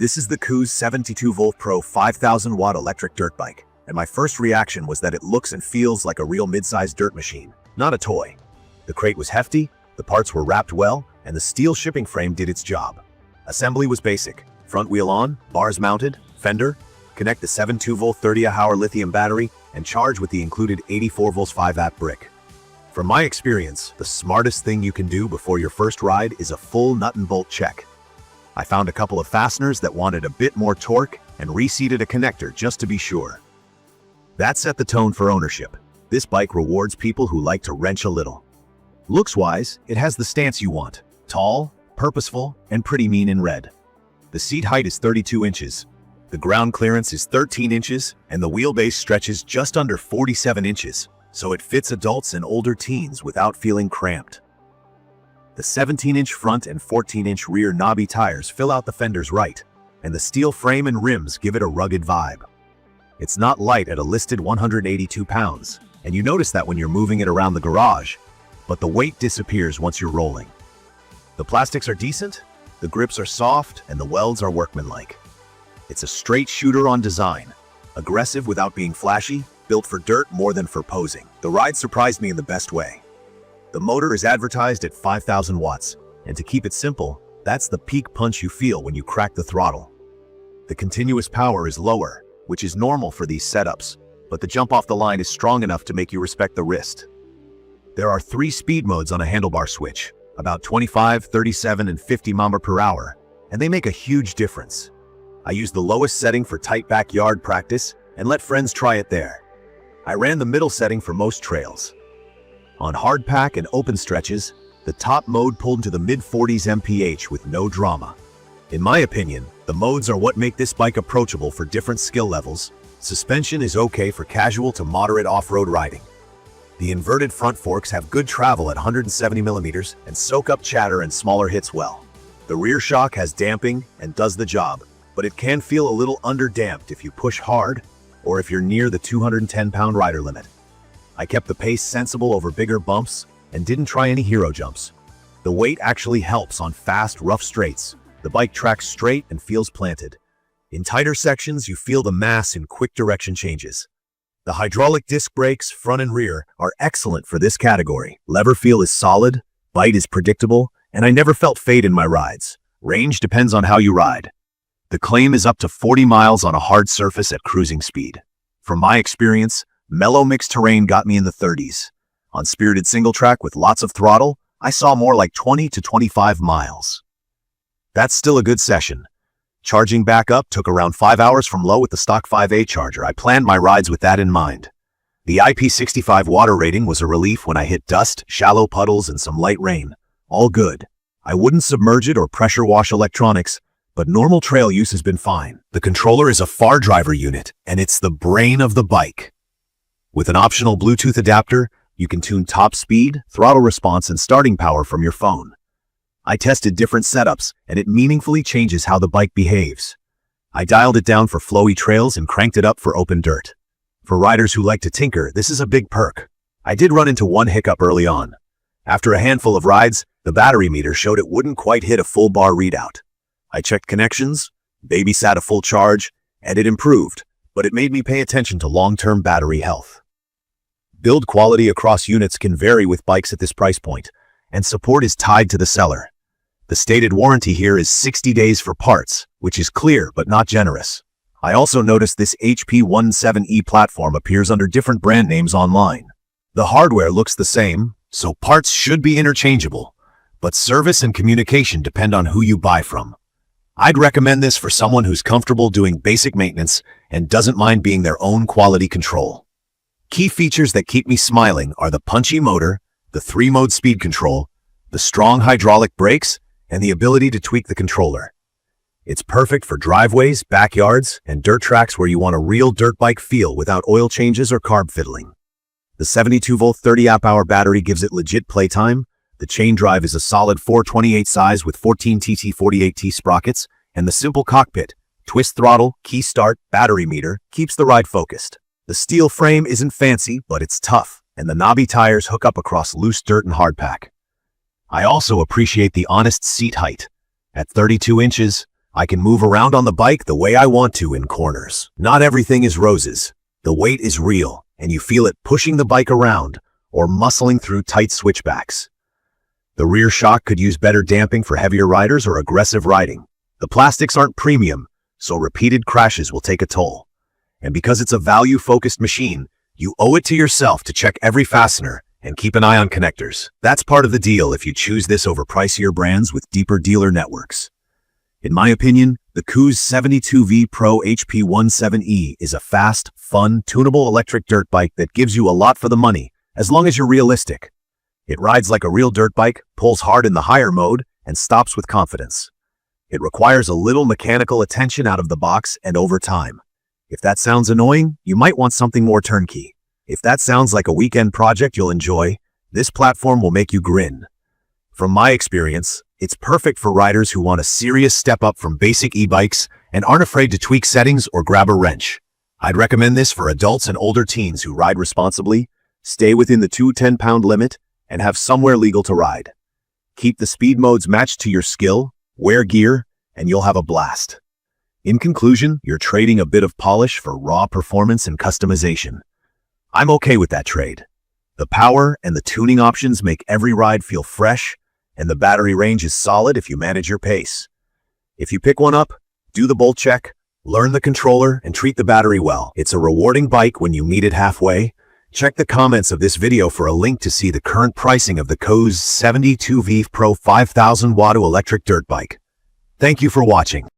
This is the KOOZ 72V Pro 5000 watt electric dirt bike, and my first reaction was that it looks and feels like a real mid-sized dirt machine, not a toy. The crate was hefty, the parts were wrapped well, and the steel shipping frame did its job. Assembly was basic: front wheel on, bars mounted, fender, connect the 72V 30Ah lithium battery, and charge with the included 84V 5A brick. From my experience, the smartest thing you can do before your first ride is a full nut and bolt check. I found a couple of fasteners that wanted a bit more torque and reseated a connector just to be sure. That set the tone for ownership. This bike rewards people who like to wrench a little. Looks-wise, it has the stance you want: tall, purposeful, and pretty mean in red. The seat height is 32 inches. The ground clearance is 13 inches, and the wheelbase stretches just under 47 inches, so it fits adults and older teens without feeling cramped. The 17-inch front and 14-inch rear knobby tires fill out the fenders right, and the steel frame and rims give it a rugged vibe. It's not light at a listed 182 pounds, and you notice that when you're moving it around the garage, but the weight disappears once you're rolling. The plastics are decent, the grips are soft, and the welds are workmanlike. It's a straight shooter on design, aggressive without being flashy, built for dirt more than for posing. The ride surprised me in the best way. The motor is advertised at 5,000 watts, and to keep it simple, that's the peak punch you feel when you crack the throttle. The continuous power is lower, which is normal for these setups, but the jump off the line is strong enough to make you respect the wrist. There are 3 speed modes on a handlebar switch, about 25, 37, and 50 mph, and they make a huge difference. I used the lowest setting for tight backyard practice and let friends try it there. I ran the middle setting for most trails. On hard pack and open stretches, the top mode pulled into the mid-40s MPH with no drama. In my opinion, the modes are what make this bike approachable for different skill levels. Suspension is okay for casual to moderate off-road riding. The inverted front forks have good travel at 170mm and soak up chatter and smaller hits well. The rear shock has damping and does the job, but it can feel a little under-damped if you push hard or if you're near the 210-pound rider limit. I kept the pace sensible over bigger bumps and didn't try any hero jumps. The weight actually helps on fast, rough straights. The bike tracks straight and feels planted. In tighter sections, you feel the mass in quick direction changes. The hydraulic disc brakes, front and rear, are excellent for this category. Lever feel is solid, bite is predictable, and I never felt fade in my rides. Range depends on how you ride. The claim is up to 40 miles on a hard surface at cruising speed. From my experience, mellow mixed terrain got me in the 30s. On spirited single track with lots of throttle, I saw more like 20 to 25 miles. That's still a good session. Charging back up took around 5 hours from low with the stock 5A charger. I planned my rides with that in mind. The IP65 water rating was a relief when I hit dust, shallow puddles, and some light rain. All good. I wouldn't submerge it or pressure wash electronics, but normal trail use has been fine. The controller is a far driver unit, and it's the brain of the bike. With an optional Bluetooth adapter, you can tune top speed, throttle response, and starting power from your phone. I tested different setups, and it meaningfully changes how the bike behaves. I dialed it down for flowy trails and cranked it up for open dirt. For riders who like to tinker, this is a big perk. I did run into one hiccup early on. After a handful of rides, the battery meter showed it wouldn't quite hit a full bar readout. I checked connections, babysat a full charge, and it improved, but it made me pay attention to long-term battery health. Build quality across units can vary with bikes at this price point, and support is tied to the seller. The stated warranty here is 60 days for parts, which is clear but not generous. I also noticed this HP17E platform appears under different brand names online. The hardware looks the same, so parts should be interchangeable, but service and communication depend on who you buy from. I'd recommend this for someone who's comfortable doing basic maintenance and doesn't mind being their own quality control. Key features that keep me smiling are the punchy motor, the 3-mode speed control, the strong hydraulic brakes, and the ability to tweak the controller. It's perfect for driveways, backyards, and dirt tracks where you want a real dirt bike feel without oil changes or carb fiddling. The 72V 30Ah battery gives it legit playtime. The chain drive is a solid 428 size with 14TT 48T sprockets, and the simple cockpit, twist throttle, key start, battery meter keeps the ride focused. The steel frame isn't fancy, but it's tough, and the knobby tires hook up across loose dirt and hardpack. I also appreciate the honest seat height. At 32 inches, I can move around on the bike the way I want to in corners. Not everything is roses. The weight is real, and you feel it pushing the bike around or muscling through tight switchbacks. The rear shock could use better damping for heavier riders or aggressive riding. The plastics aren't premium, so repeated crashes will take a toll. And because it's a value-focused machine, you owe it to yourself to check every fastener and keep an eye on connectors. That's part of the deal if you choose this over pricier brands with deeper dealer networks. In my opinion, the KOOZ 72V Pro HP17E is a fast, fun, tunable electric dirt bike that gives you a lot for the money, as long as you're realistic. It rides like a real dirt bike, pulls hard in the higher mode, and stops with confidence. It requires a little mechanical attention out of the box and over time. If that sounds annoying, you might want something more turnkey. If that sounds like a weekend project you'll enjoy, this platform will make you grin. From my experience, it's perfect for riders who want a serious step up from basic e-bikes and aren't afraid to tweak settings or grab a wrench. I'd recommend this for adults and older teens who ride responsibly, stay within the 210-pound limit, and have somewhere legal to ride. Keep the speed modes matched to your skill, wear gear, and you'll have a blast. In conclusion, you're trading a bit of polish for raw performance and customization. I'm okay with that trade. The power and the tuning options make every ride feel fresh, and the battery range is solid if you manage your pace. If you pick one up, do the bolt check, learn the controller, and treat the battery well. It's a rewarding bike when you meet it halfway. Check the comments of this video for a link to see the current pricing of the KOOZ 72V Pro 5000 Watt electric dirt bike. Thank you for watching.